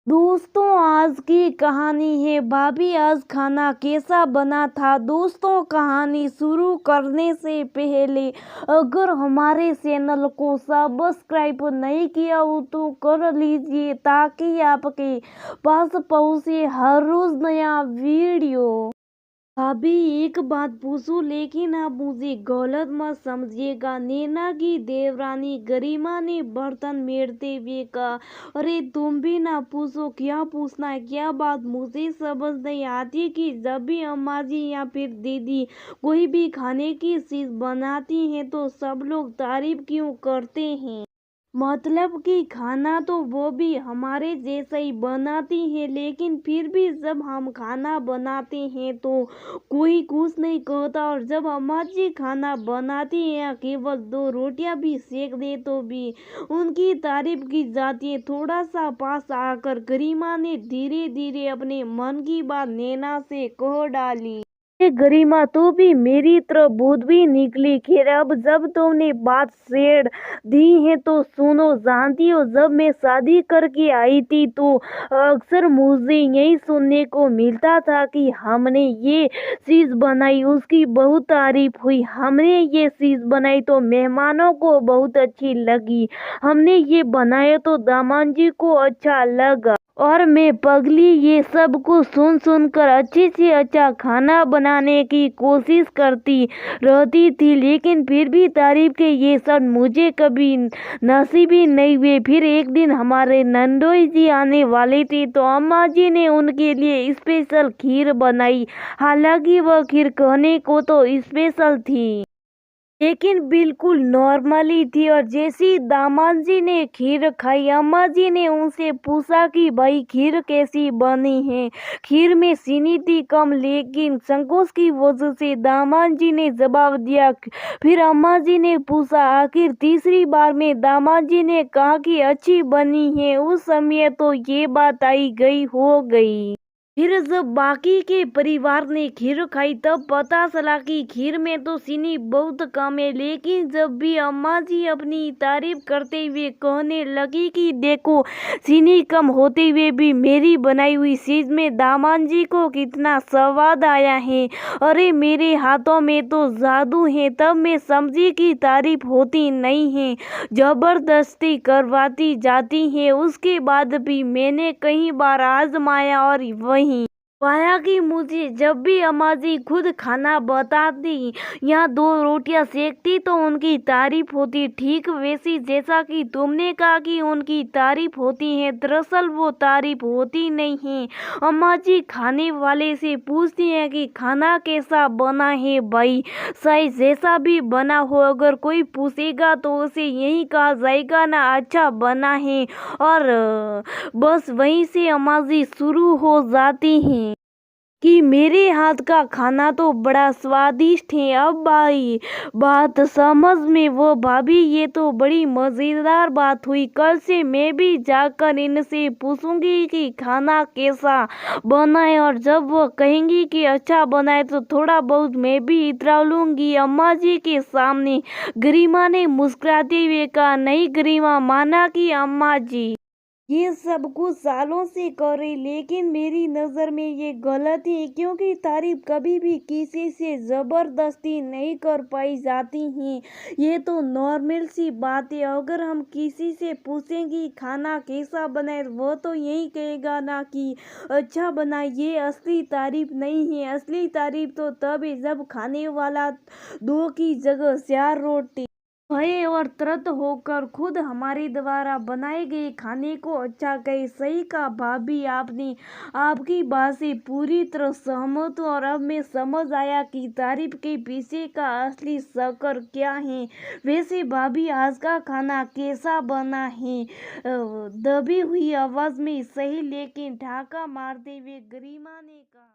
दोस्तों आज की कहानी है भाभी आज खाना कैसा बना था। दोस्तों कहानी शुरू करने से पहले अगर हमारे चैनल को सब्सक्राइब नहीं किया हो तो कर लीजिए ताकि आपके पास पहुंचे हर रोज नया वीडियो। भाभी एक बात पूछूं लेकिन आप मुझे गलत मत समझिएगा। नैना की देवरानी गरिमा ने बर्तन मेढ़ते हुए कहा, अरे तुम भी ना पूछो, क्या पूछना है, क्या बात मुझे समझ नहीं आती कि जब भी अम्मा जी या फिर दीदी कोई भी खाने की चीज बनाती हैं तो सब लोग तारीफ क्यों करते हैं। मतलब कि खाना तो वो भी हमारे जैसा ही बनाती है, लेकिन फिर भी जब हम खाना बनाते हैं तो कोई कुछ नहीं कहता, और जब अम्मा जी खाना बनाती है या केवल दो रोटियां भी सेक दे तो भी उनकी तारीफ की जाती है। थोड़ा सा पास आकर गरिमा ने धीरे धीरे अपने मन की बात नैना से कह डाली। गरिमा तू भी मेरी तरह भूत भी निकली। खैर अब जब तुमने बात छेड़ दी है तो सुनो, जानती हो जब मैं शादी करके आई थी तो अक्सर मुझे यही सुनने को मिलता था कि हमने ये चीज बनाई, उसकी बहुत तारीफ हुई, हमने ये चीज बनाई तो मेहमानों को बहुत अच्छी लगी, हमने ये बनाया तो दामाद जी को अच्छा लगा। और मैं पगली ये सब कुछ सुन सुनकर अच्छे से अच्छा खाना बनाने की कोशिश करती रहती थी, लेकिन फिर भी तारीफ के ये सब मुझे कभी नसीब ही नहीं हुए। फिर एक दिन हमारे नंदोई जी आने वाले थे तो अम्मा जी ने उनके लिए स्पेशल खीर बनाई। हालांकि वह खीर कहने को तो स्पेशल थी लेकिन बिल्कुल नॉर्मली थी, और जैसी दामाद जी ने खीर खाई अम्मा जी ने उनसे पूछा कि भाई खीर कैसी बनी है। खीर में चीनी थी कम, लेकिन संकोच की वजह से दामाद जी ने जवाब दिया। फिर अम्मा जी ने पूछा, आखिर तीसरी बार में दामाद जी ने कहा कि अच्छी बनी है। उस समय तो ये बात आई गई हो गई। फिर जब बाकी के परिवार ने खीर खाई तब पता चला कि खीर में तो चीनी बहुत कम है, लेकिन जब भी अम्मा जी अपनी तारीफ करते हुए कहने लगी कि देखो चीनी कम होते हुए भी मेरी बनाई हुई चीज में दामाद जी को कितना स्वाद आया है, अरे मेरे हाथों में तो जादू है, तब मैं समझी कि तारीफ होती नहीं है, जबरदस्ती करवाती जाती है। उसके बाद भी मैंने कई बार आजमाया और वही पाया कि मुझे जब भी अम्मा जी खुद खाना बताती या दो रोटियां सेकती तो उनकी तारीफ होती, ठीक वैसी जैसा कि तुमने कहा कि उनकी तारीफ होती है। दरअसल वो तारीफ होती नहीं है। अम्मा जी खाने वाले से पूछती हैं कि खाना कैसा बना है भाई, सही जैसा भी बना हो, अगर कोई पूछेगा तो उसे यही कहा जाएगा ना अच्छा बना है, और बस वहीं से अम्मा जी शुरू हो जाती हैं कि मेरे हाथ का खाना तो बड़ा स्वादिष्ट है। अब भाई बात समझ में, वो भाभी ये तो बड़ी मजेदार बात हुई, कल से मैं भी जाकर इनसे पूछूंगी कि खाना कैसा बना है, और जब वो कहेंगी कि अच्छा बना है तो थोड़ा बहुत मैं भी इतरा लूंगी अम्मा जी के सामने। गरिमा ने मुस्कुराते हुए कहा, नहीं गरिमा, माना कि अम्मा जी ये सब कुछ सालों से कर रही, लेकिन मेरी नज़र में ये गलत है, क्योंकि तारीफ कभी भी किसी से जबरदस्ती नहीं कर पाई जाती है। ये तो नॉर्मल सी बात है। अगर हम किसी से पूछेंगे खाना कैसा बना है, वो तो यही कहेगा ना कि अच्छा बना। ये असली तारीफ नहीं है। असली तारीफ तो तब है जब खाने वाला दो की जगह चार रोटी भय और त्रस्त होकर खुद हमारे द्वारा बनाए गए खाने को अच्छा कहे। सही कहा भाभी आपने, आपकी बात से पूरी तरह सहमत हूँ, और अब मैं समझ आया कि तारीफ के पीछे का असली शक्कर क्या है। वैसे भाभी आज का खाना कैसा बना है? दबी हुई आवाज में सही लेकिन ठाका मारते हुए गरिमा ने कहा।